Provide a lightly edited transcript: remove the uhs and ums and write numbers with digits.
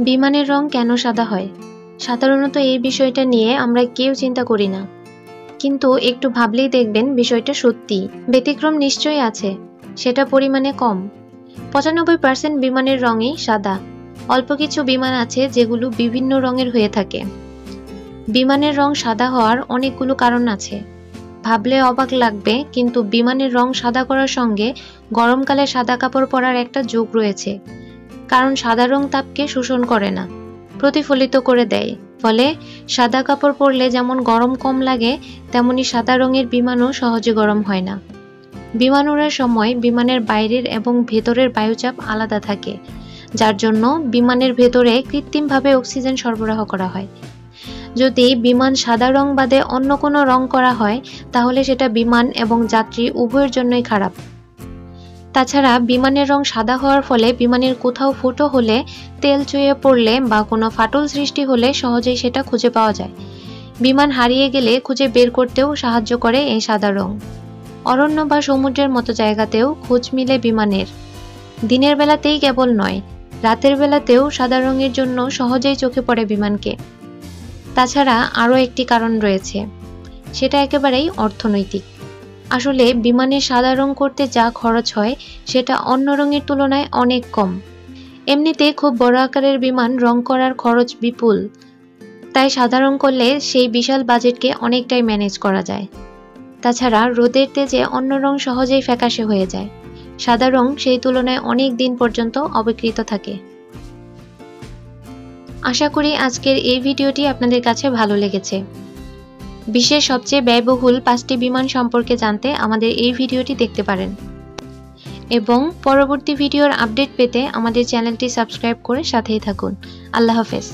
বিমানের রং কেন সাদা হয়? সাধারণত এই বিষয়টা নিয়ে আমরা কেউ চিন্তা করি না, কিন্তু একটু ভাবলেই দেখবেন বিষয়টা সত্যি। ব্যতিক্রম নিশ্চয়ই আছে, সেটা পরিমাণে কম। 95% বিমানের রঙই সাদা। অল্প কিছু বিমান আছে যেগুলো বিভিন্ন রঙের হয়ে থাকে। বিমানের রং সাদা হওয়ার অনেকগুলো কারণ আছে। ভাবলে অবাক লাগবে, কিন্তু বিমানের রং সাদা করার সঙ্গে গরমকালে সাদা কাপড় পরার একটা যোগ রয়েছে। কারণ সাদা রং তাপকে শোষণ করে না, প্রতিফলিত করে দেয়। ফলে সাদা কাপড় পরলে যেমন গরম কম লাগে, তেমনি সাদা রঙের বিমানও সহজে গরম হয় না। বিমান ওড়ার সময় বিমানের বাইরের এবং ভেতরের বায়ুচাপ আলাদা থাকে, যার জন্য বিমানের ভেতরে কৃত্রিমভাবে অক্সিজেন সরবরাহ করা হয়। যদি বিমান সাদা রং বাদে অন্য কোনো রং করা হয়, তাহলে সেটা বিমান এবং যাত্রী উভয়ের জন্যই খারাপ। তাছাড়া বিমানের রং সাদা হওয়ার ফলে বিমানের কোথাও ফুটো হলে, তেল চুইয়ে পড়লে বা কোনো ফাটল সৃষ্টি হলে সহজেই সেটা খুঁজে পাওয়া যায়। বিমান হারিয়ে গেলে খুঁজে বের করতেও সাহায্য করে এই সাদা রং। অরণ্য বা সমুদ্রের মতো জায়গাতেও খোঁজ মিলে বিমানের। দিনের বেলাতেই কেবল নয়, রাতের বেলাতেও সাদা রঙের জন্য সহজেই চোখে পড়ে বিমানকে। তাছাড়া আরও একটি কারণ রয়েছে, সেটা একেবারেই অর্থনৈতিক। আসলে বিমানের সাদা রং করতে যা খরচ হয়, সেটা অন্য রঙের তুলনায় অনেক কম। এমনিতে খুব বড় আকারের বিমান রং করার খরচ বিপুল, তাই সাদা রং করলে সেই বিশাল বাজেটকে অনেকটাই ম্যানেজ করা যায়। তাছাড়া রোদের তেজে অন্য রং সহজেই ফ্যাকাশে হয়ে যায়, সাদা রং সেই তুলনায় অনেক দিন পর্যন্ত অবিকৃত থাকে। আশা করি আজকের এই ভিডিওটি আপনাদের কাছে ভালো লেগেছে। বিশ্বের সবচেয়ে ব্যয়বহুল 5টি বিমান সম্পর্কে জানতে আমাদের এই ভিডিওটি দেখতে পারেন, এবং পরবর্তী ভিডিওর আপডেট পেতে আমাদের চ্যানেলটি সাবস্ক্রাইব করে সাথেই থাকুন। আল্লাহ হাফেজ।